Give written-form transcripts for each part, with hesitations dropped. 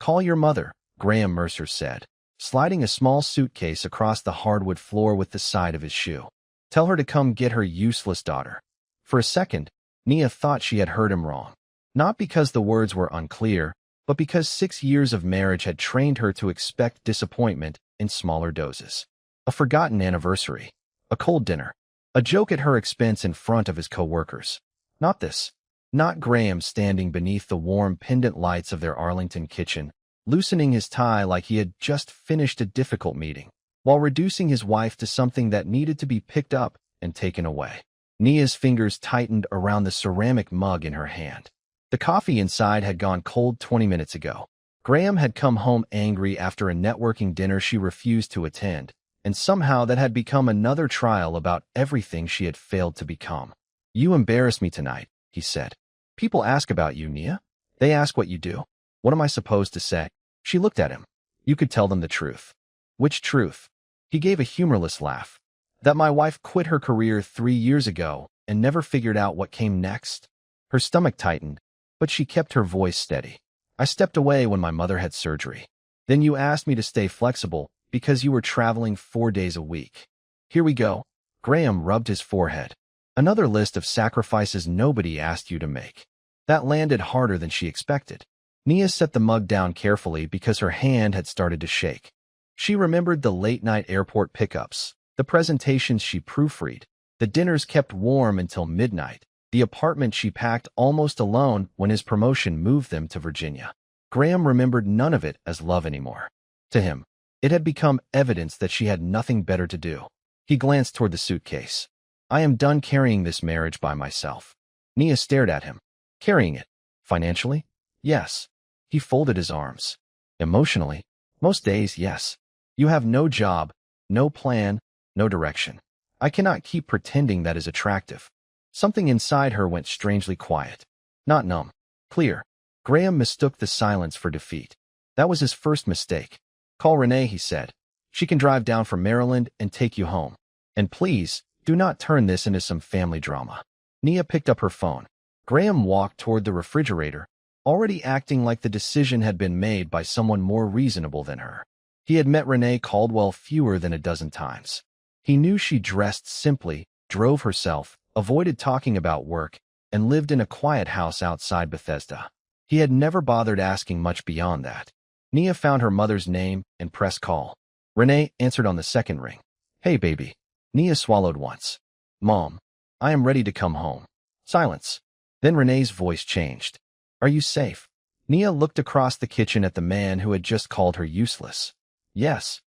Call your mother, Graham Mercer said, sliding a small suitcase across the hardwood floor with the side of his shoe. Tell her to come get her useless daughter. For a second, Nia thought she had heard him wrong. Not because the words were unclear, but because 6 years of marriage had trained her to expect disappointment in smaller doses. A forgotten anniversary, a cold dinner, a joke at her expense in front of his co-workers. Not this. Not Graham standing beneath the warm pendant lights of their Arlington kitchen, loosening his tie like he had just finished a difficult meeting, while reducing his wife to something that needed to be picked up and taken away. Nia's fingers tightened around the ceramic mug in her hand. The coffee inside had gone cold 20 minutes ago. Graham had come home angry after a networking dinner she refused to attend, and somehow that had become another trial about everything she had failed to become. You embarrass me tonight, he said. People ask about you, Nia. They ask what you do. What am I supposed to say? She looked at him. You could tell them the truth. Which truth? He gave a humorless laugh. That my wife quit her career 3 years ago and never figured out what came next. Her stomach tightened, but she kept her voice steady. I stepped away when my mother had surgery. Then you asked me to stay flexible because you were traveling 4 days a week. Here we go. Graham rubbed his forehead. Another list of sacrifices nobody asked you to make. That landed harder than she expected. Nia set the mug down carefully because her hand had started to shake. She remembered the late-night airport pickups, the presentations she proofread, the dinners kept warm until midnight, the apartment she packed almost alone when his promotion moved them to Virginia. Graham remembered none of it as love anymore. To him, it had become evidence that she had nothing better to do. He glanced toward the suitcase. I am done carrying this marriage by myself. Nia stared at him. Carrying it? Financially? Yes. He folded his arms. Emotionally? Most days, yes. You have no job, no plan, no direction. I cannot keep pretending that is attractive. Something inside her went strangely quiet. Not numb. Clear. Graham mistook the silence for defeat. That was his first mistake. Call Renee, he said. She can drive down from Maryland and take you home. And please, do not turn this into some family drama. Nia picked up her phone. Graham walked toward the refrigerator, already acting like the decision had been made by someone more reasonable than her. He had met Renee Caldwell fewer than a dozen times. He knew she dressed simply, drove herself, avoided talking about work, and lived in a quiet house outside Bethesda. He had never bothered asking much beyond that. Nia found her mother's name and pressed call. Renee answered on the second ring. Hey, baby. Nia swallowed once. Mom, I am ready to come home. Silence. Then Renee's voice changed. Are you safe? Nia looked across the kitchen at the man who had just called her useless. Yes.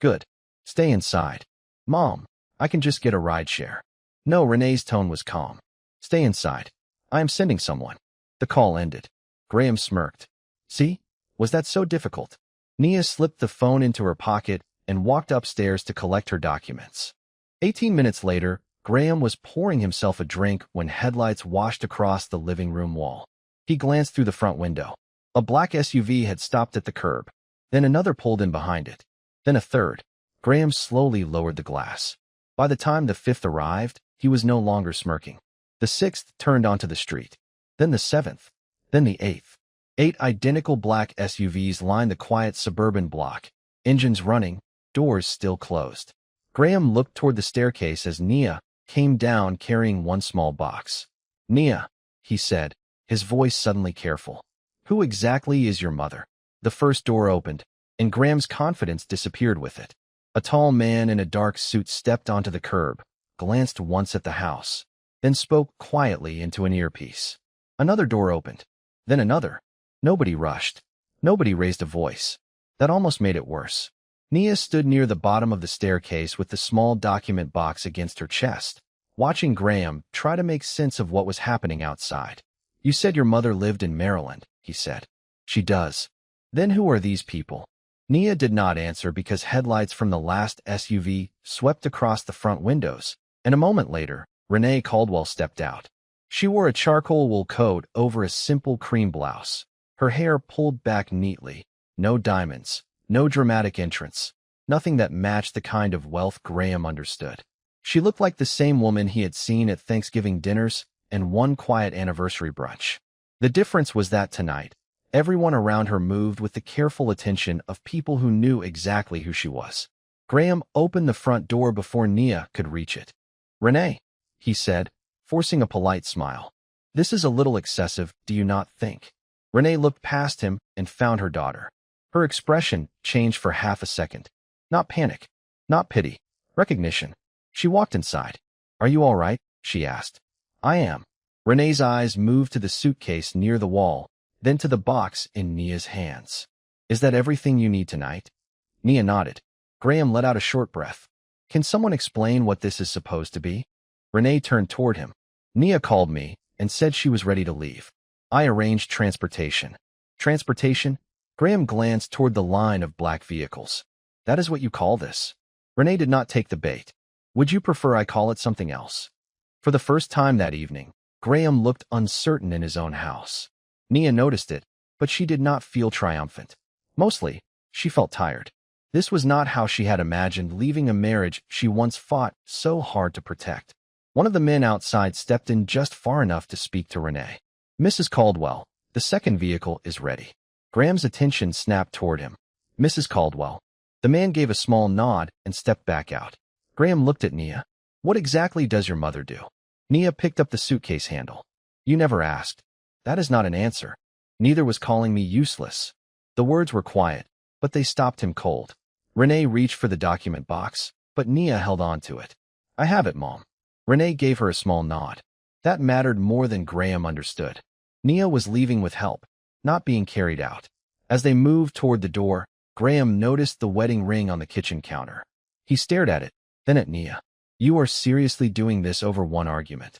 Good. Stay inside. Mom, I can just get a ride share. No, Renee's tone was calm. Stay inside. I am sending someone. The call ended. Graham smirked. See? Was that so difficult? Nia slipped the phone into her pocket and walked upstairs to collect her documents. 18 minutes later, Graham was pouring himself a drink when headlights washed across the living room wall. He glanced through the front window. A black SUV had stopped at the curb. Then another pulled in behind it. Then a third. Graham slowly lowered the glass. By the time the fifth arrived, he was no longer smirking. The sixth turned onto the street. Then the seventh. Then the eighth. 8 identical black SUVs lined the quiet suburban block, engines running, doors still closed. Graham looked toward the staircase as Nia came down carrying one small box. Nia, he said, his voice suddenly careful. Who exactly is your mother? The first door opened, and Graham's confidence disappeared with it. A tall man in a dark suit stepped onto the curb, glanced once at the house, then spoke quietly into an earpiece. Another door opened, then another. Nobody rushed. Nobody raised a voice. That almost made it worse. Nia stood near the bottom of the staircase with the small document box against her chest, watching Graham try to make sense of what was happening outside. You said your mother lived in Maryland, he said. She does. Then who are these people? Nia did not answer because headlights from the last SUV swept across the front windows, and a moment later, Renee Caldwell stepped out. She wore a charcoal wool coat over a simple cream blouse, her hair pulled back neatly, no diamonds, no dramatic entrance, nothing that matched the kind of wealth Graham understood. She looked like the same woman he had seen at Thanksgiving dinners and one quiet anniversary brunch. The difference was that tonight, Everyone around her moved with the careful attention of people who knew exactly who she was. Graham opened the front door before Nia could reach it. "Renee," he said, forcing a polite smile. "This is a little excessive, do you not think?" Renee looked past him and found her daughter. Her expression changed for half a second. Not panic, not pity, recognition. She walked inside. "Are you all right?" she asked. "I am." Renee's eyes moved to the suitcase near the wall, then to the box in Nia's hands. "Is that everything you need tonight?" Nia nodded. Graham let out a short breath. "Can someone explain what this is supposed to be?" Renee turned toward him. "Nia called me and said she was ready to leave. I arranged transportation." "Transportation?" Graham glanced toward the line of black vehicles. "That is what you call this?" Renee did not take the bait. "Would you prefer I call it something else?" For the first time that evening, Graham looked uncertain in his own house. Nia noticed it, but she did not feel triumphant. Mostly, she felt tired. This was not how she had imagined leaving a marriage she once fought so hard to protect. One of the men outside stepped in just far enough to speak to Renee. "Mrs. Caldwell, the second vehicle is ready." Graham's attention snapped toward him. "Mrs. Caldwell." The man gave a small nod and stepped back out. Graham looked at Nia. "What exactly does your mother do?" Nia picked up the suitcase handle. "You never asked." "That is not an answer. Neither was calling me useless." The words were quiet, but they stopped him cold. Renee reached for the document box, but Nia held on to it. "I have it, Mom." Renee gave her a small nod. That mattered more than Graham understood. Nia was leaving with help, not being carried out. As they moved toward the door, Graham noticed the wedding ring on the kitchen counter. He stared at it, then at Nia. "You are seriously doing this over one argument?"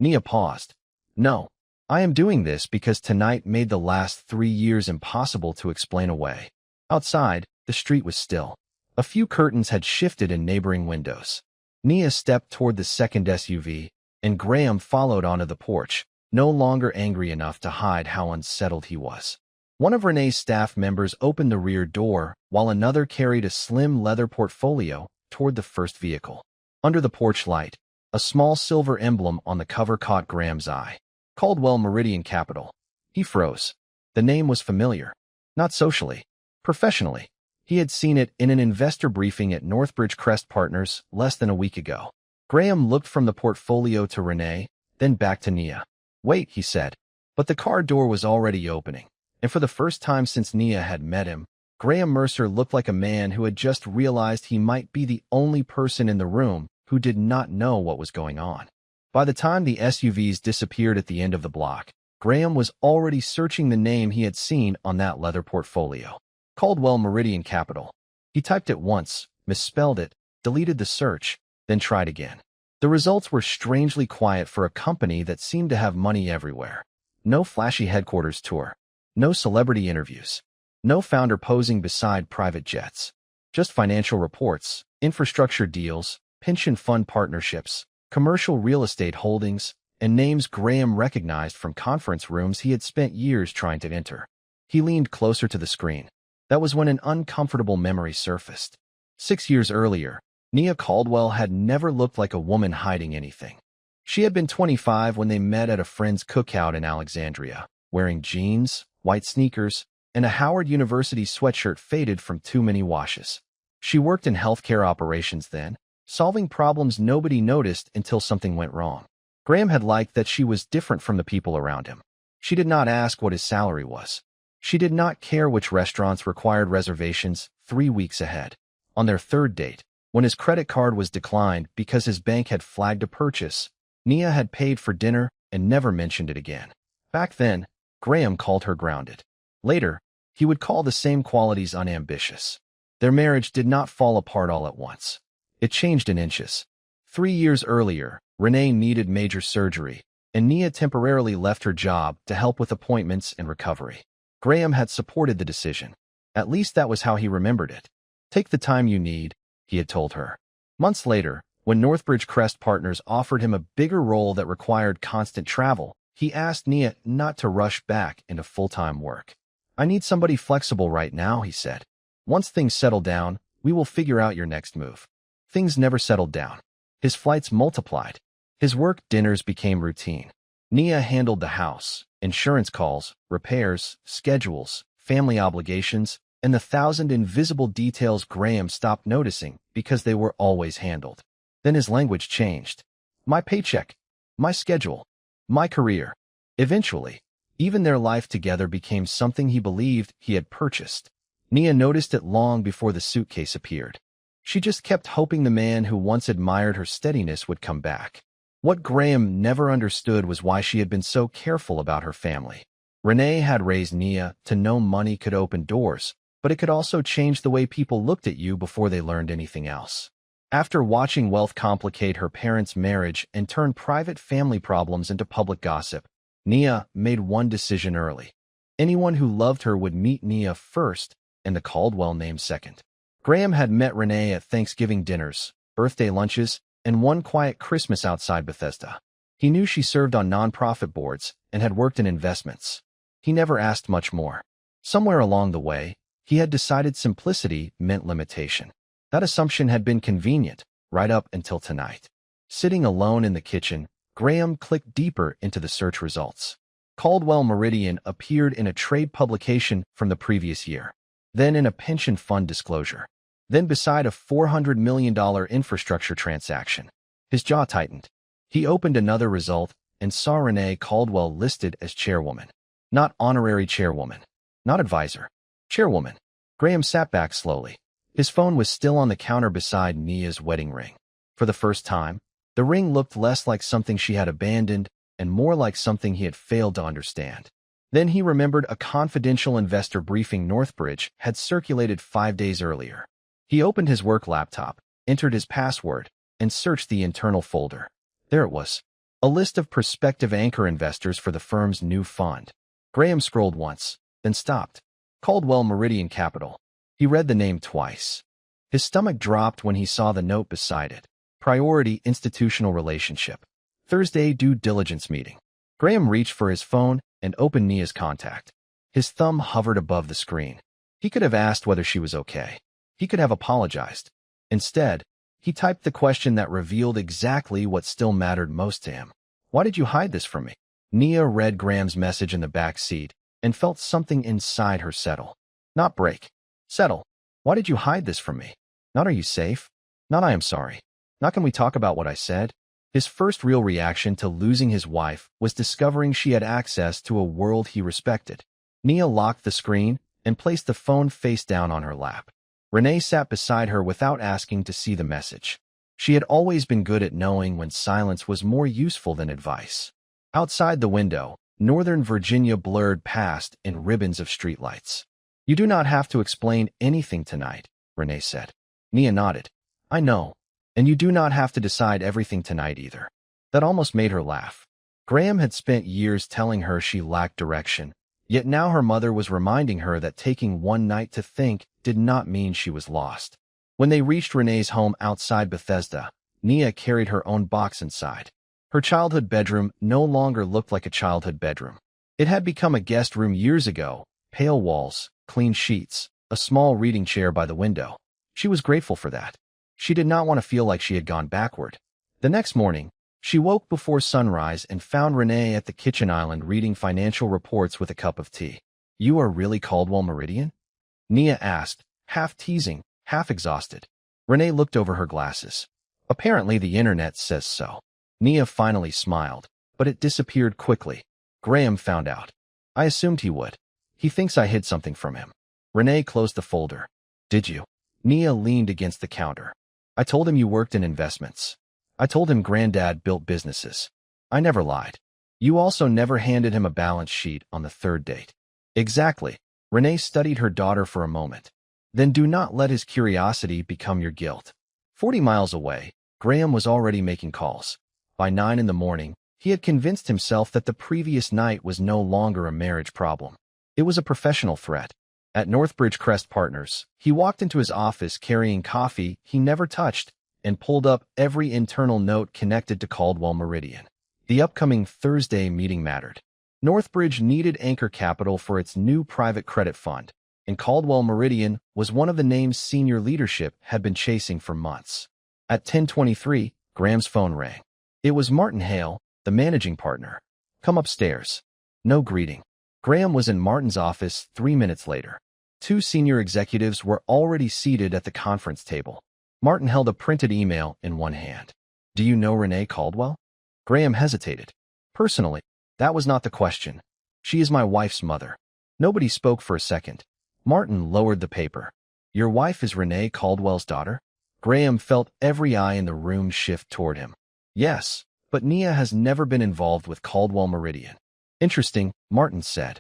Nia paused. "No. I am doing this because tonight made the last 3 years impossible to explain away." Outside, the street was still. A few curtains had shifted in neighboring windows. Nia stepped toward the second SUV, and Graham followed onto the porch, no longer angry enough to hide how unsettled he was. One of Renee's staff members opened the rear door, while another carried a slim leather portfolio toward the first vehicle. Under the porch light, a small silver emblem on the cover caught Graham's eye. Caldwell Meridian Capital. He froze. The name was familiar. Not socially. Professionally. He had seen it in an investor briefing at Northbridge Crest Partners less than a week ago. Graham looked from the portfolio to Renee, then back to Nia. "Wait," he said. But the car door was already opening, and for the first time since Nia had met him, Graham Mercer looked like a man who had just realized he might be the only person in the room who did not know what was going on. By the time the SUVs disappeared at the end of the block, Graham was already searching the name he had seen on that leather portfolio. Caldwell Meridian Capital. He typed it once, misspelled it, deleted the search, then tried again. The results were strangely quiet for a company that seemed to have money everywhere. No flashy headquarters tour. No celebrity interviews. No founder posing beside private jets. Just financial reports, infrastructure deals, pension fund partnerships, commercial real estate holdings, and names Graham recognized from conference rooms he had spent years trying to enter. He leaned closer to the screen. That was when an uncomfortable memory surfaced. 6 years earlier, Nia Caldwell had never looked like a woman hiding anything. She had been 25 when they met at a friend's cookout in Alexandria, wearing jeans, white sneakers, and a Howard University sweatshirt faded from too many washes. She worked in healthcare operations then, solving problems nobody noticed until something went wrong. Graham had liked that she was different from the people around him. She did not ask what his salary was. She did not care which restaurants required reservations 3 weeks ahead. On their third date, when his credit card was declined because his bank had flagged a purchase, Nia had paid for dinner and never mentioned it again. Back then, Graham called her grounded. Later, he would call the same qualities unambitious. Their marriage did not fall apart all at once. It changed in inches. 3 years earlier, Renee needed major surgery, and Nia temporarily left her job to help with appointments and recovery. Graham had supported the decision. At least that was how he remembered it. "Take the time you need," he had told her. Months later, when Northbridge Crest Partners offered him a bigger role that required constant travel, he asked Nia not to rush back into full-time work. "I need somebody flexible right now," he said. "Once things settle down, we will figure out your next move." Things never settled down. His flights multiplied. His work dinners became routine. Nia handled the house, insurance calls, repairs, schedules, family obligations, and the thousand invisible details Graham stopped noticing because they were always handled. Then his language changed. My paycheck, my schedule, my career. Eventually, even their life together became something he believed he had purchased. Nia noticed it long before the suitcase appeared. She just kept hoping the man who once admired her steadiness would come back. What Graham never understood was why she had been so careful about her family. Renee had raised Nia to know money could open doors, but it could also change the way people looked at you before they learned anything else. After watching wealth complicate her parents' marriage and turn private family problems into public gossip, Nia made one decision early. Anyone who loved her would meet Nia first and the Caldwell name second. Graham had met Renee at Thanksgiving dinners, birthday lunches, and one quiet Christmas outside Bethesda. He knew she served on nonprofit boards and had worked in investments. He never asked much more. Somewhere along the way, he had decided simplicity meant limitation. That assumption had been convenient, right up until tonight. Sitting alone in the kitchen, Graham clicked deeper into the search results. Caldwell Meridian appeared in a trade publication from the previous year, then in a pension fund disclosure, then beside a $400 million infrastructure transaction. His jaw tightened. He opened another result and saw Renee Caldwell listed as chairwoman. Not honorary chairwoman. Not advisor. Chairwoman. Graham sat back slowly. His phone was still on the counter beside Nia's wedding ring. For the first time, the ring looked less like something she had abandoned and more like something he had failed to understand. Then he remembered a confidential investor briefing Northbridge had circulated 5 days earlier. He opened his work laptop, entered his password, and searched the internal folder. There it was. A list of prospective anchor investors for the firm's new fund. Graham scrolled once, then stopped. Caldwell Meridian Capital. He read the name twice. His stomach dropped when he saw the note beside it. Priority institutional relationship. Thursday due diligence meeting. Graham reached for his phone and opened Nia's contact. His thumb hovered above the screen. He could have asked whether she was okay. He could have apologized. Instead, he typed the question that revealed exactly what still mattered most to him. Why did you hide this from me? Nia read Graham's message in the back seat and felt something inside her settle. Not break. Settle. Why did you hide this from me? Not are you safe? Not I am sorry. Not can we talk about what I said? His first real reaction to losing his wife was discovering she had access to a world he respected. Nia locked the screen and placed the phone face down on her lap. Renee sat beside her without asking to see the message. She had always been good at knowing when silence was more useful than advice. Outside the window, Northern Virginia blurred past in ribbons of streetlights. You do not have to explain anything tonight, Renee said. Nia nodded. I know. And you do not have to decide everything tonight either. That almost made her laugh. Graham had spent years telling her she lacked direction, yet now her mother was reminding her that taking one night to think did not mean she was lost. When they reached Renee's home outside Bethesda, Nia carried her own box inside. Her childhood bedroom no longer looked like a childhood bedroom. It had become a guest room years ago, pale walls, clean sheets, a small reading chair by the window. She was grateful for that. She did not want to feel like she had gone backward. The next morning, she woke before sunrise and found Renee at the kitchen island reading financial reports with a cup of tea. You are really Caldwell Meridian? Nia asked, half teasing, half exhausted. Renee looked over her glasses. Apparently the internet says so. Nia finally smiled, but it disappeared quickly. Graham found out. I assumed he would. He thinks I hid something from him. Renee closed the folder. Did you? Nia leaned against the counter. I told him you worked in investments. I told him Granddad built businesses. I never lied. You also never handed him a balance sheet on the third date. Exactly. Renee studied her daughter for a moment. Then do not let his curiosity become your guilt. 40 miles away, Graham was already making calls. By 9 in the morning, he had convinced himself that the previous night was no longer a marriage problem. It was a professional threat. At Northbridge Crest Partners, he walked into his office carrying coffee he never touched and pulled up every internal note connected to Caldwell Meridian. The upcoming Thursday meeting mattered. Northbridge needed anchor capital for its new private credit fund, and Caldwell Meridian was one of the names senior leadership had been chasing for months. At 10:23, Graham's phone rang. It was Martin Hale, the managing partner. Come upstairs. No greeting. Graham was in Martin's office 3 minutes later. Two senior executives were already seated at the conference table. Martin held a printed email in one hand. Do you know Renee Caldwell? Graham hesitated. Personally, that was not the question. She is my wife's mother. Nobody spoke for a second. Martin lowered the paper. Your wife is Renee Caldwell's daughter? Graham felt every eye in the room shift toward him. Yes, but Nia has never been involved with Caldwell Meridian. Interesting, Martin said.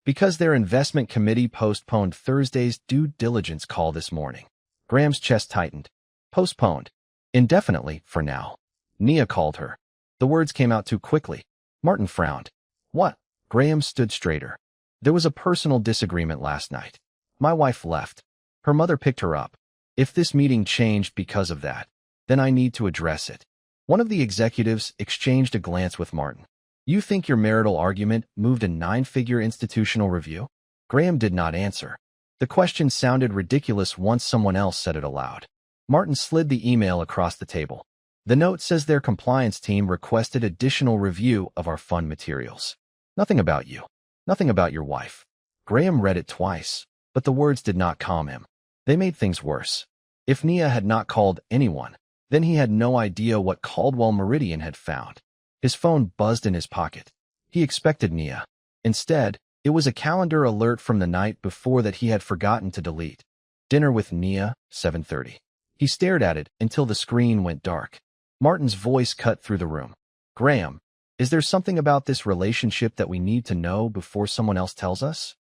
Because their investment committee postponed Thursday's due diligence call this morning. Graham's chest tightened. Postponed. Indefinitely, for now. Nia called her. The words came out too quickly. Martin frowned. What? Graham stood straighter. There was a personal disagreement last night. My wife left. Her mother picked her up. If this meeting changed because of that, then I need to address it. One of the executives exchanged a glance with Martin. You think your marital argument moved a 9-figure institutional review? Graham did not answer. The question sounded ridiculous once someone else said it aloud. Martin slid the email across the table. The note says their compliance team requested additional review of our fund materials. Nothing about you. Nothing about your wife. Graham read it twice, but the words did not calm him. They made things worse. If Nia had not called anyone, then he had no idea what Caldwell Meridian had found. His phone buzzed in his pocket. He expected Nia. Instead, it was a calendar alert from the night before that he had forgotten to delete. Dinner with Nia, 7:30. He stared at it until the screen went dark. Martin's voice cut through the room. Graham, is there something about this relationship that we need to know before someone else tells us?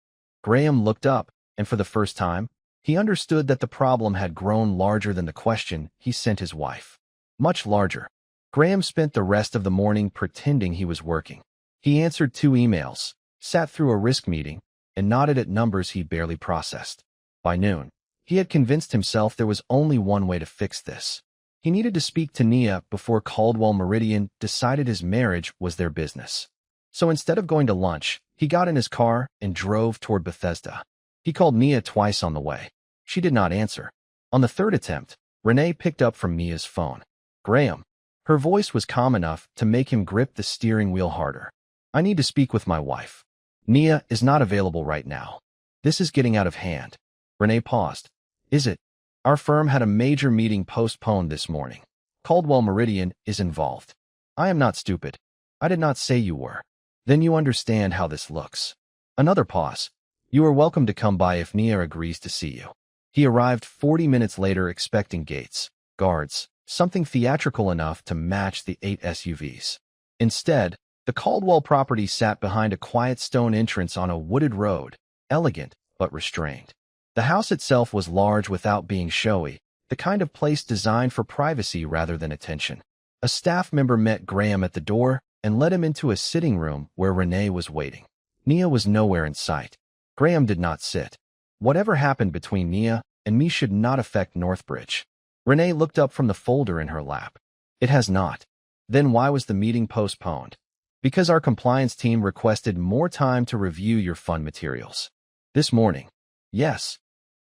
Graham looked up, and for the first time, he understood that the problem had grown larger than the question he sent his wife. Much larger. Graham spent the rest of the morning pretending he was working. He answered 2 emails, sat through a risk meeting, and nodded at numbers he barely processed. By noon, he had convinced himself there was only one way to fix this. He needed to speak to Nia before Caldwell Meridian decided his marriage was their business. So instead of going to lunch, he got in his car and drove toward Bethesda. He called Nia twice on the way. She did not answer. On the third attempt, Renee picked up from Nia's phone. Graham. Her voice was calm enough to make him grip the steering wheel harder. I need to speak with my wife. Nia is not available right now. This is getting out of hand. Renee paused. Is it? Our firm had a major meeting postponed this morning. Caldwell Meridian is involved. I am not stupid. I did not say you were. Then you understand how this looks. Another pause. You are welcome to come by if Nia agrees to see you. He arrived 40 minutes later expecting gates, guards, something theatrical enough to match the 8 SUVs. Instead, the Caldwell property sat behind a quiet stone entrance on a wooded road, elegant but restrained. The house itself was large without being showy, the kind of place designed for privacy rather than attention. A staff member met Graham at the door and led him into a sitting room where Renee was waiting. Nia was nowhere in sight. Graham did not sit. Whatever happened between Nia and me should not affect Northbridge. Renee looked up from the folder in her lap. It has not. Then why was the meeting postponed? Because our compliance team requested more time to review your fund materials. This morning. Yes.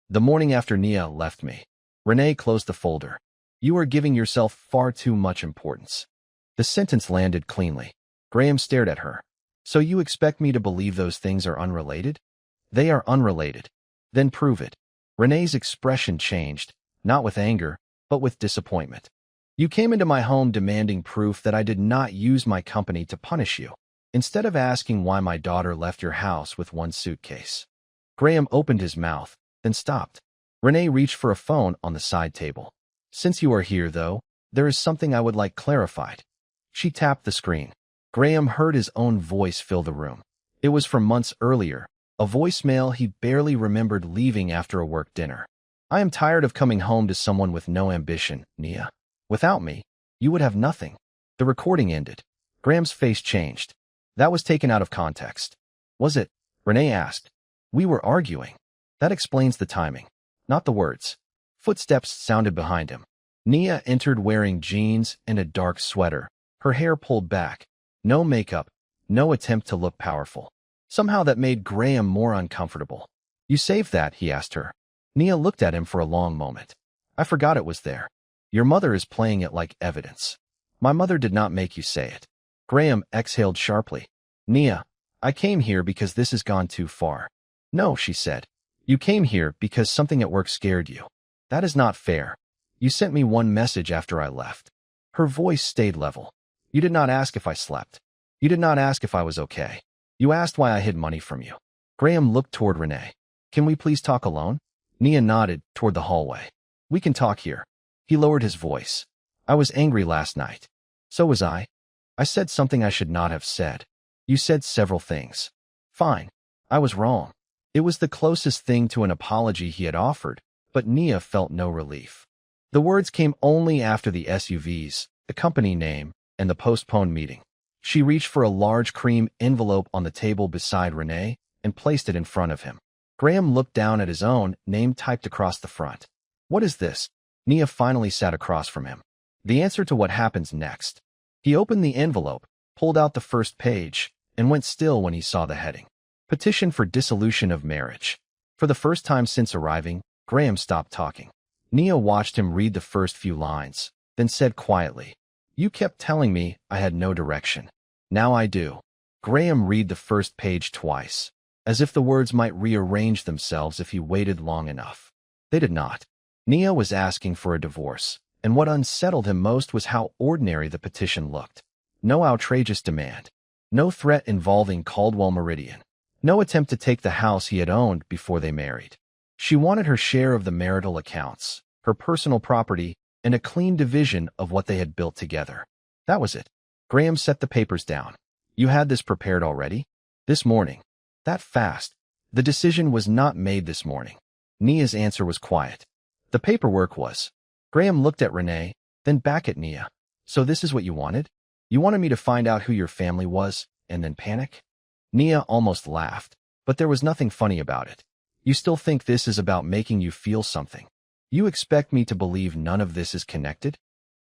The morning after Nia left me. Renee closed the folder. You are giving yourself far too much importance. The sentence landed cleanly. Graham stared at her. So you expect me to believe those things are unrelated? They are unrelated. Then prove it. Renee's expression changed, not with anger, but with disappointment. You came into my home demanding proof that I did not use my company to punish you, instead of asking why my daughter left your house with one suitcase. Graham opened his mouth, then stopped. Renee reached for a phone on the side table. Since you are here, though, there is something I would like clarified. She tapped the screen. Graham heard his own voice fill the room. It was from months earlier, a voicemail he barely remembered leaving after a work dinner. I am tired of coming home to someone with no ambition, Nia. Without me, you would have nothing. The recording ended. Graham's face changed. That was taken out of context. Was it? Renee asked. We were arguing. That explains the timing, not the words. Footsteps sounded behind him. Nia entered wearing jeans and a dark sweater, her hair pulled back. No makeup, no attempt to look powerful. Somehow that made Graham more uncomfortable. You saved that, he asked her. Nia looked at him for a long moment. I forgot it was there. Your mother is playing it like evidence. My mother did not make you say it. Graham exhaled sharply. Nia, I came here because this has gone too far. No, she said. You came here because something at work scared you. That is not fair. You sent me one message after I left. Her voice stayed level. You did not ask if I slept. You did not ask if I was okay. You asked why I hid money from you. Graham looked toward Renee. Can we please talk alone? Nia nodded toward the hallway. We can talk here. He lowered his voice. I was angry last night. So was I. I said something I should not have said. You said several things. Fine. I was wrong. It was the closest thing to an apology he had offered, but Nia felt no relief. The words came only after the SUVs, the company name, and the postponed meeting. She reached for a large cream envelope on the table beside Renee and placed it in front of him. Graham looked down at his own name typed across the front. What is this? Nia finally sat across from him. The answer to what happens next. He opened the envelope, pulled out the first page, and went still when he saw the heading. Petition for dissolution of marriage. For the first time since arriving, Graham stopped talking. Nia watched him read the first few lines, then said quietly, You kept telling me I had no direction. Now I do. Graham read the first page twice, as if the words might rearrange themselves if he waited long enough. They did not. Nia was asking for a divorce, and what unsettled him most was how ordinary the petition looked. No outrageous demand. No threat involving Caldwell Meridian. No attempt to take the house he had owned before they married. She wanted her share of the marital accounts, her personal property, and a clean division of what they had built together. That was it. Graham set the papers down. You had this prepared already? This morning. That fast. The decision was not made this morning. Nia's answer was quiet. The paperwork was. Graham looked at Renee, then back at Nia. So this is what you wanted? You wanted me to find out who your family was, and then panic? Nia almost laughed, but there was nothing funny about it. You still think this is about making you feel something? You expect me to believe none of this is connected?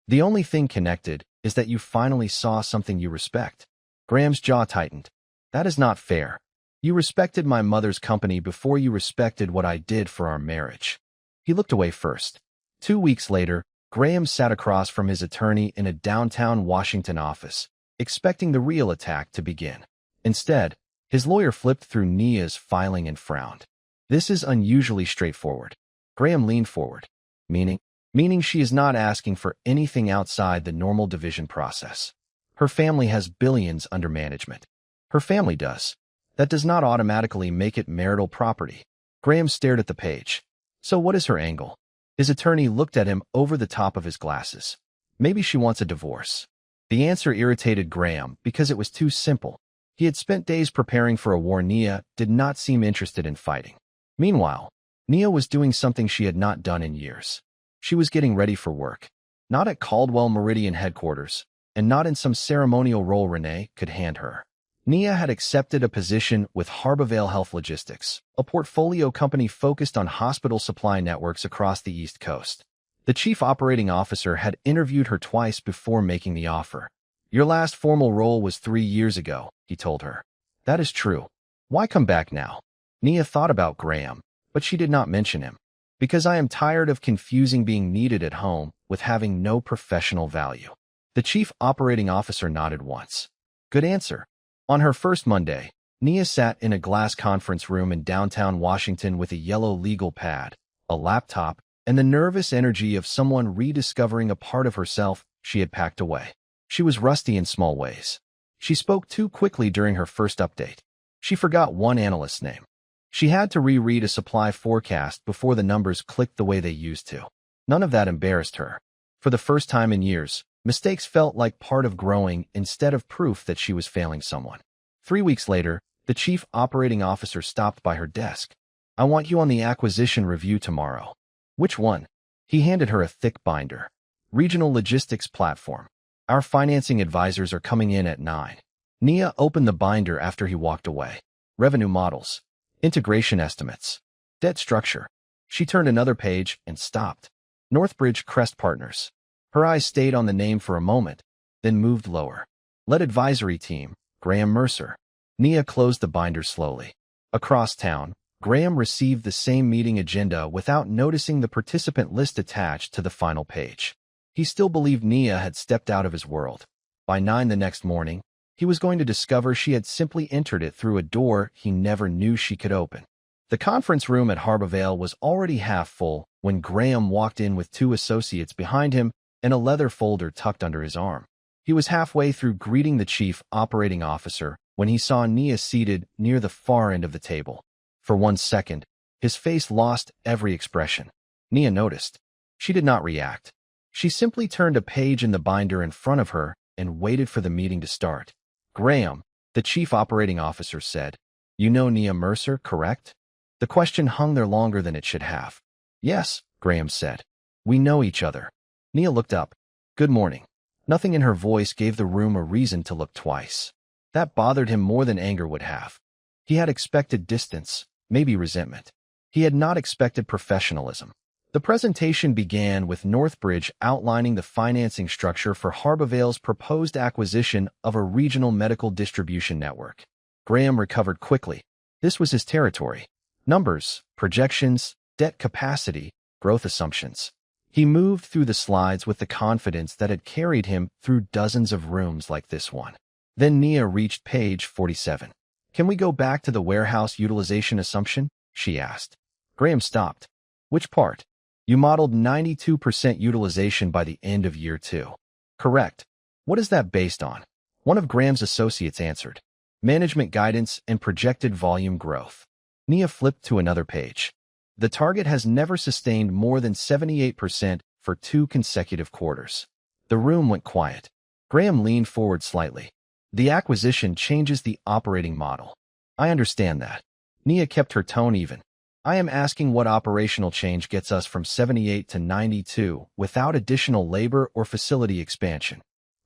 The only thing connected is that you finally saw something you respect. Graham's jaw tightened. That is not fair. You respected my mother's company before you respected what I did for our marriage. He looked away first. 2 weeks later, Graham sat across from his attorney in a downtown Washington office, expecting the real attack to begin. Instead, his lawyer flipped through Nia's filing and frowned. This is unusually straightforward. Graham leaned forward. Meaning she is not asking for anything outside the normal division process. Her family has billions under management. Her family does. That does not automatically make it marital property. Graham stared at the page. So what is her angle? His attorney looked at him over the top of his glasses. Maybe she wants a divorce. The answer irritated Graham because it was too simple. He had spent days preparing for a war Nia did not seem interested in fighting. Meanwhile, Nia was doing something she had not done in years. She was getting ready for work. Not at Caldwell Meridian headquarters, and not in some ceremonial role Renee could hand her. Nia had accepted a position with Harborvale Health Logistics, a portfolio company focused on hospital supply networks across the East Coast. The chief operating officer had interviewed her twice before making the offer. Your last formal role was 3 years ago, he told her. That is true. Why come back now? Nia thought about Graham, but she did not mention him. Because I am tired of confusing being needed at home with having no professional value. The chief operating officer nodded once. Good answer. On her first Monday, Nia sat in a glass conference room in downtown Washington with a yellow legal pad, a laptop, and the nervous energy of someone rediscovering a part of herself she had packed away. She was rusty in small ways. She spoke too quickly during her first update. She forgot one analyst's name. She had to reread a supply forecast before the numbers clicked the way they used to. None of that embarrassed her. For the first time in years, mistakes felt like part of growing instead of proof that she was failing someone. 3 weeks later, the chief operating officer stopped by her desk. I want you on the acquisition review tomorrow. Which one? He handed her a thick binder. Regional Logistics Platform. Our financing advisors are coming in at 9. Nia opened the binder after he walked away. Revenue models. Integration estimates. Debt structure. She turned another page and stopped. Northbridge Crest Partners. Her eyes stayed on the name for a moment, then moved lower. Lead advisory team, Graham Mercer. Nia closed the binder slowly. Across town, Graham received the same meeting agenda without noticing the participant list attached to the final page. He still believed Nia had stepped out of his world. By 9 the next morning, He was going to discover she had simply entered it through a door he never knew she could open. The conference room at Harborvale was already half full when Graham walked in with 2 associates behind him and a leather folder tucked under his arm. He was halfway through greeting the chief operating officer when he saw Nia seated near the far end of the table. For 1 second, his face lost every expression. Nia noticed. She did not react. She simply turned a page in the binder in front of her and waited for the meeting to start. Graham, the chief operating officer said, "You know Nia Mercer, correct?" The question hung there longer than it should have. "Yes," Graham said. "We know each other." Nia looked up. "Good morning." Nothing in her voice gave the room a reason to look twice. That bothered him more than anger would have. He had expected distance, maybe resentment. He had not expected professionalism. The presentation began with Northbridge outlining the financing structure for Harborvale's proposed acquisition of a regional medical distribution network. Graham recovered quickly. This was his territory. Numbers, projections, debt capacity, growth assumptions. He moved through the slides with the confidence that had carried him through dozens of rooms like this one. Then Nia reached page 47. "Can we go back to the warehouse utilization assumption?" she asked. Graham stopped. "Which part?" "You modeled 92% utilization by the end of year 2. "Correct. What is that based on?" One of Graham's associates answered. "Management guidance and projected volume growth." Nia flipped to another page. "The target has never sustained more than 78% for 2 consecutive quarters." The room went quiet. Graham leaned forward slightly. "The acquisition changes the operating model." "I understand that." Nia kept her tone even. "I am asking what operational change gets us from 78 to 92 without additional labor or facility expansion."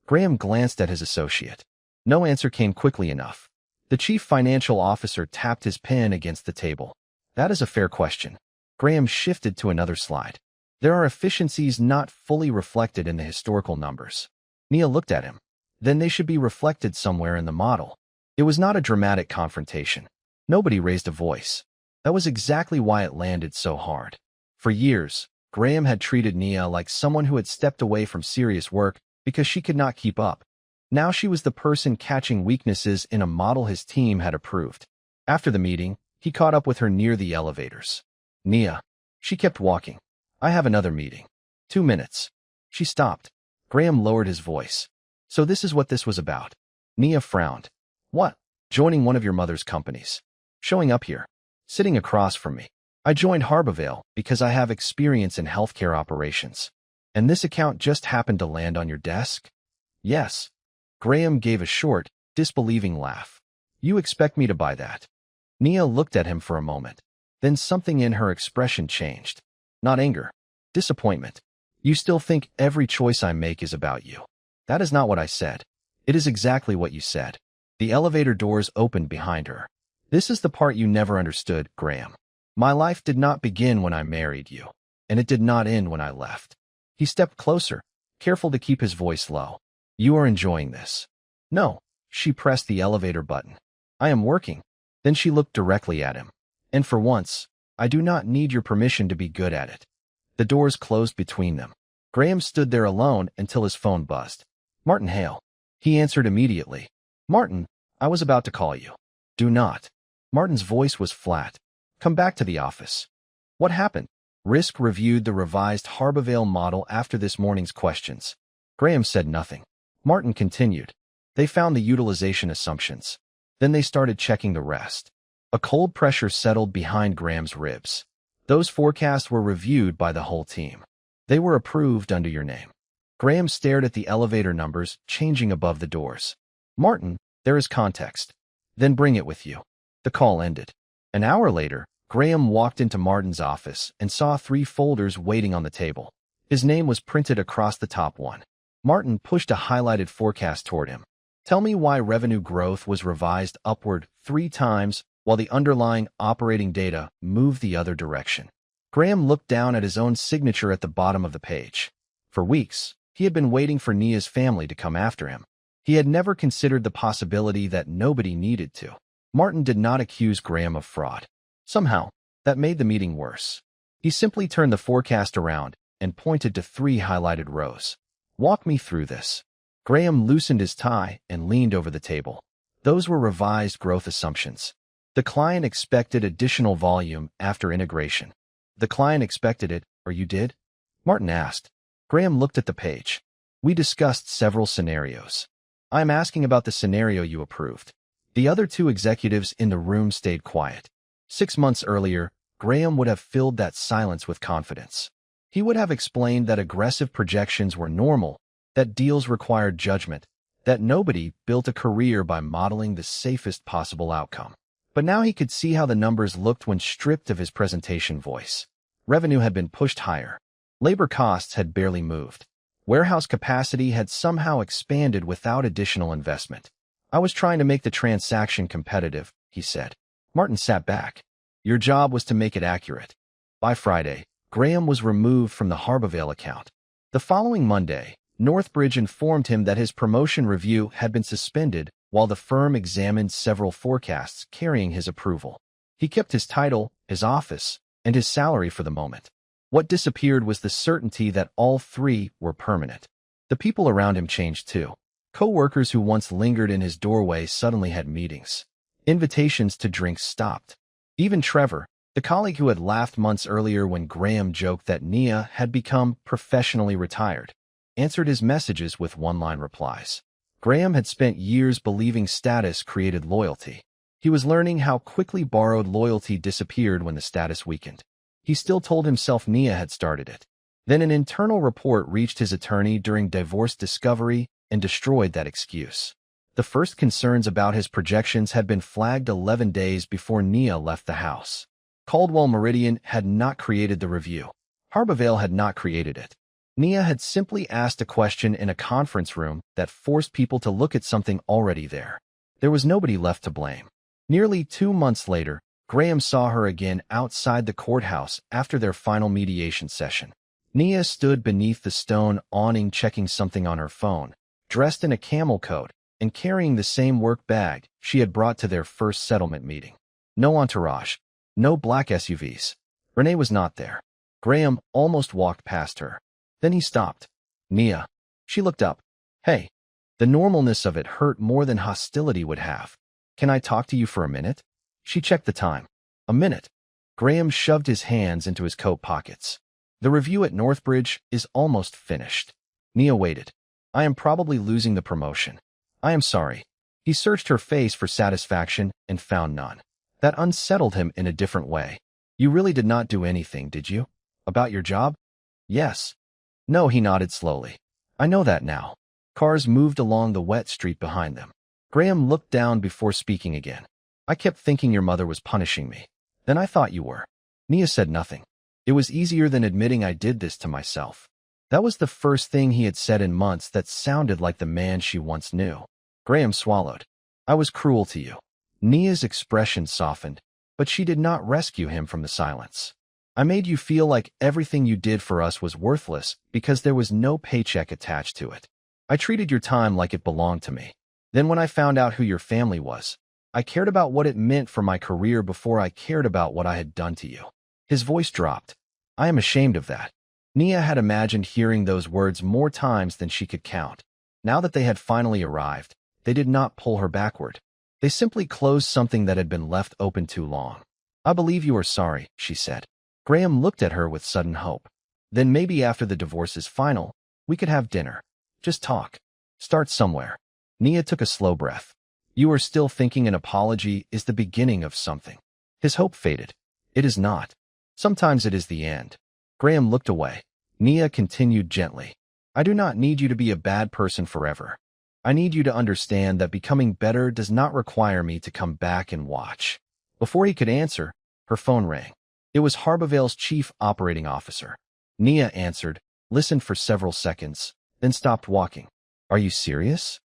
Graham glanced at his associate. No answer came quickly enough. The chief financial officer tapped his pen against the table. "That is a fair question." Graham shifted to another slide. "There are efficiencies not fully reflected in the historical numbers." Nia looked at him. "Then they should be reflected somewhere in the model." It was not a dramatic confrontation. Nobody raised a voice. That was exactly why it landed so hard. For years, Graham had treated Nia like someone who had stepped away from serious work because she could not keep up. Now she was the person catching weaknesses in a model his team had approved. After the meeting, he caught up with her near the elevators. "Nia." She kept walking. "I have another meeting." 2 minutes. She stopped. Graham lowered his voice. "So this is what this was about." Nia frowned. "What?" "Joining one of your mother's companies. Showing up here. Sitting across from me. I joined Harborvale because I have experience in healthcare operations. And this account just happened to land on your desk?" "Yes." Graham gave a short, disbelieving laugh. "You expect me to buy that?" Nia looked at him for a moment. Then something in her expression changed. Not anger. Disappointment. "You still think every choice I make is about you." "That is not what I said." "It is exactly what you said." The elevator doors opened behind her. "This is the part you never understood, Graham. My life did not begin when I married you, and it did not end when I left." He stepped closer, careful to keep his voice low. "You are enjoying this." "No." She pressed the elevator button. "I am working." Then she looked directly at him. "And for once, I do not need your permission to be good at it." The doors closed between them. Graham stood there alone until his phone buzzed. "Martin Hale." He answered immediately. "Martin, I was about to call you." "Do not." Martin's voice was flat. "Come back to the office." "What happened?" Risk reviewed the revised Harborvale model after this morning's questions. Graham said nothing. Martin continued. "They found the utilization assumptions. Then they started checking the rest." A cold pressure settled behind Graham's ribs. "Those forecasts were reviewed by the whole team. They were approved under your name." Graham stared at the elevator numbers changing above the doors. "Martin, there is context." "Then bring it with you." The call ended. An hour later, Graham walked into Martin's office and saw 3 folders waiting on the table. His name was printed across the top one. Martin pushed a highlighted forecast toward him. "Tell me why revenue growth was revised upward 3 times while the underlying operating data moved the other direction." Graham looked down at his own signature at the bottom of the page. For weeks, he had been waiting for Nia's family to come after him. He had never considered the possibility that nobody needed to. Martin did not accuse Graham of fraud. Somehow, that made the meeting worse. He simply turned the forecast around and pointed to 3 highlighted rows. "Walk me through this." Graham loosened his tie and leaned over the table. Those were revised growth assumptions. The client expected additional volume after integration. The client expected it, or you did? Martin asked. Graham looked at the page. We discussed several scenarios. I'm asking about the scenario you approved. The other two executives in the room stayed quiet. 6 months earlier, Graham would have filled that silence with confidence. He would have explained that aggressive projections were normal, that deals required judgment, that nobody built a career by modeling the safest possible outcome. But now he could see how the numbers looked when stripped of his presentation voice. Revenue had been pushed higher. Labor costs had barely moved. Warehouse capacity had somehow expanded without additional investment. I was trying to make the transaction competitive, he said. Martin sat back. Your job was to make it accurate. By Friday, Graham was removed from the Harbavale account. The following Monday, Northbridge informed him that his promotion review had been suspended while the firm examined several forecasts carrying his approval. He kept his title, his office, and his salary for the moment. What disappeared was the certainty that all three were permanent. The people around him changed too. Co-workers who once lingered in his doorway suddenly had meetings. Invitations to drinks stopped. Even Trevor, the colleague who had laughed months earlier when Graham joked that Nia had become professionally retired, answered his messages with one-line replies. Graham had spent years believing status created loyalty. He was learning how quickly borrowed loyalty disappeared when the status weakened. He still told himself Nia had started it. Then an internal report reached his attorney during divorce discovery and destroyed that excuse. The first concerns about his projections had been flagged 11 days before Nia left the house. Caldwell Meridian had not created the review. Harbavale had not created it. Nia had simply asked a question in a conference room that forced people to look at something already there. There was nobody left to blame. Nearly 2 months later, Graham saw her again outside the courthouse after their final mediation session. Nia stood beneath the stone awning checking something on her phone, dressed in a camel coat and carrying the same work bag she had brought to their first settlement meeting. No entourage, no black SUVs. Renee was not there. Graham almost walked past her. Then he stopped. Nia. She looked up. Hey. The normalness of it hurt more than hostility would have. Can I talk to you for a minute? She checked the time. A minute. Graham shoved his hands into his coat pockets. The review at Northbridge is almost finished. Nia waited. I am probably losing the promotion. I am sorry. He searched her face for satisfaction and found none. That unsettled him in a different way. You really did not do anything, did you? About your job? Yes. No, he nodded slowly. I know that now. Cars moved along the wet street behind them. Graham looked down before speaking again. I kept thinking your mother was punishing me. Then I thought you were. Nia said nothing. It was easier than admitting I did this to myself. That was the first thing he had said in months that sounded like the man she once knew. Graham swallowed. I was cruel to you. Nia's expression softened, but she did not rescue him from the silence. I made you feel like everything you did for us was worthless because there was no paycheck attached to it. I treated your time like it belonged to me. Then when I found out who your family was, I cared about what it meant for my career before I cared about what I had done to you. His voice dropped. I am ashamed of that. Nia had imagined hearing those words more times than she could count. Now that they had finally arrived, they did not pull her backward. They simply closed something that had been left open too long. I believe you are sorry, she said. Graham looked at her with sudden hope. Then maybe after the divorce is final, we could have dinner. Just talk. Start somewhere. Nia took a slow breath. You are still thinking an apology is the beginning of something. His hope faded. It is not. Sometimes it is the end. Graham looked away. Nia continued gently. I do not need you to be a bad person forever. I need you to understand that becoming better does not require me to come back and watch. Before he could answer, her phone rang. It was Harbavale's chief operating officer. Nia answered, listened for several seconds, then stopped walking. Are you serious?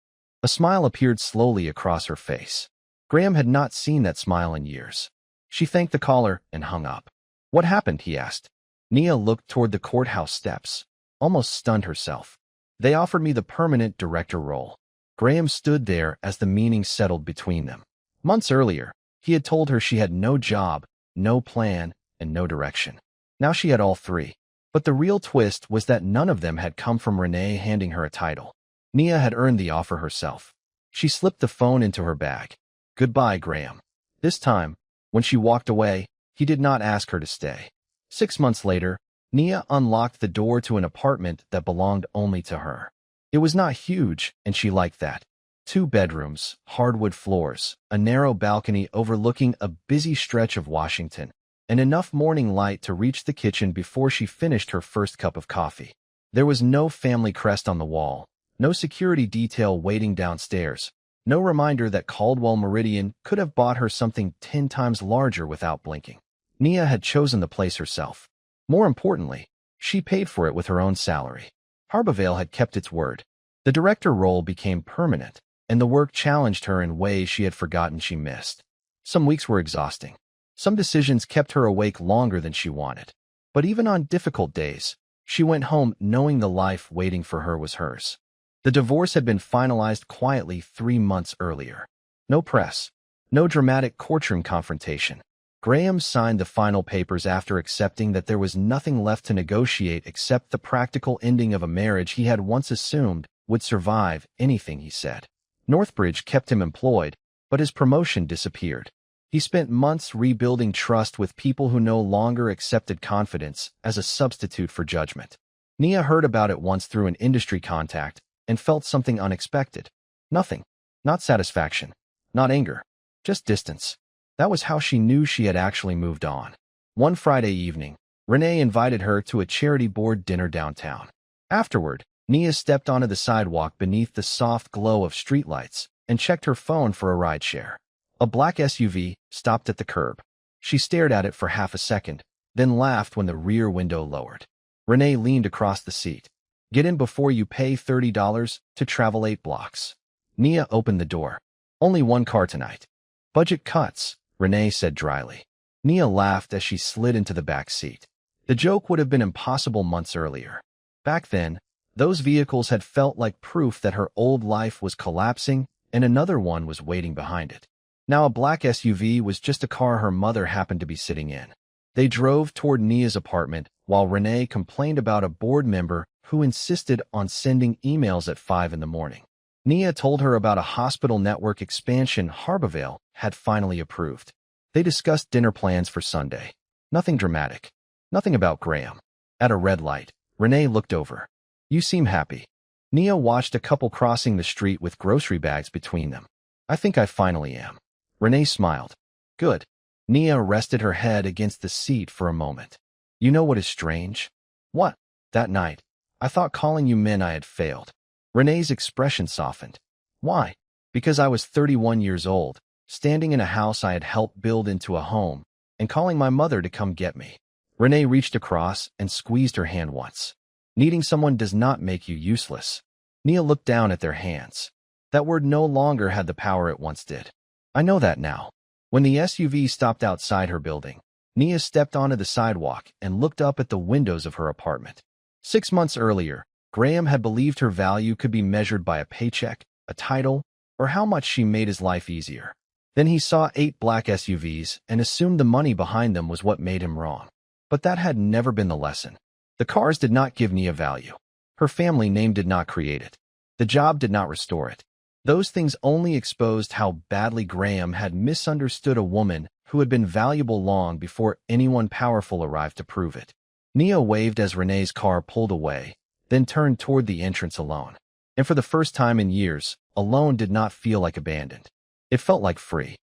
A smile appeared slowly across her face. Graham had not seen that smile in years. She thanked the caller and hung up. What happened? He asked. Nia looked toward the courthouse steps, almost stunned herself. They offered me the permanent director role. Graham stood there as the meaning settled between them. Months earlier, he had told her she had no job, no plan, and no direction. Now she had all three. But the real twist was that none of them had come from Renee handing her a title. Nia had earned the offer herself. She slipped the phone into her bag. Goodbye, Graham. This time, when she walked away, he did not ask her to stay. 6 months later, Nia unlocked the door to an apartment that belonged only to her. It was not huge, and she liked that. 2 bedrooms, hardwood floors, a narrow balcony overlooking a busy stretch of Washington, and enough morning light to reach the kitchen before she finished her first cup of coffee. There was no family crest on the wall, no security detail waiting downstairs, no reminder that Caldwell Meridian could have bought her something 10 times larger without blinking. Nia had chosen the place herself. More importantly, she paid for it with her own salary. Harbavale had kept its word. The director role became permanent, and the work challenged her in ways she had forgotten she missed. Some weeks were exhausting. Some decisions kept her awake longer than she wanted. But even on difficult days, she went home knowing the life waiting for her was hers. The divorce had been finalized quietly 3 months earlier. No press, no dramatic courtroom confrontation. Graham signed the final papers after accepting that there was nothing left to negotiate except the practical ending of a marriage he had once assumed would survive anything he said. Northbridge kept him employed, but his promotion disappeared. He spent months rebuilding trust with people who no longer accepted confidence as a substitute for judgment. Nia heard about it once through an industry contact and felt something unexpected. Nothing. Not satisfaction. Not anger. Just distance. That was how she knew she had actually moved on. One Friday evening, Renee invited her to a charity board dinner downtown. Afterward, Nia stepped onto the sidewalk beneath the soft glow of streetlights and checked her phone for a rideshare. A black SUV stopped at the curb. She stared at it for half a second, then laughed when the rear window lowered. Renee leaned across the seat. Get in before you pay $30 to travel 8 blocks. Nia opened the door. Only one car tonight. Budget cuts, Renee said dryly. Nia laughed as she slid into the back seat. The joke would have been impossible months earlier. Back then, those vehicles had felt like proof that her old life was collapsing and another one was waiting behind it. Now a black SUV was just a car her mother happened to be sitting in. They drove toward Nia's apartment while Renee complained about a board member who insisted on sending emails at 5 in the morning. Nia told her about a hospital network expansion Harbavale had finally approved. They discussed dinner plans for Sunday. Nothing dramatic. Nothing about Graham. At a red light, Renee looked over. You seem happy. Nia watched a couple crossing the street with grocery bags between them. I think I finally am. Renee smiled. Good. Nia rested her head against the seat for a moment. You know what is strange? What? That night, I thought calling you men I had failed. Renee's expression softened. Why? Because I was 31 years old, standing in a house I had helped build into a home, and calling my mother to come get me. Renee reached across and squeezed her hand once. Needing someone does not make you useless. Nia looked down at their hands. That word no longer had the power it once did. I know that now. When the SUV stopped outside her building, Nia stepped onto the sidewalk and looked up at the windows of her apartment. 6 months earlier, Graham had believed her value could be measured by a paycheck, a title, or how much she made his life easier. Then he saw 8 black SUVs and assumed the money behind them was what made him wrong. But that had never been the lesson. The cars did not give Nia value. Her family name did not create it. The job did not restore it. Those things only exposed how badly Graham had misunderstood a woman who had been valuable long before anyone powerful arrived to prove it. Nia waved as Renee's car pulled away, then turned toward the entrance alone. And for the first time in years, alone did not feel like abandoned. It felt like free.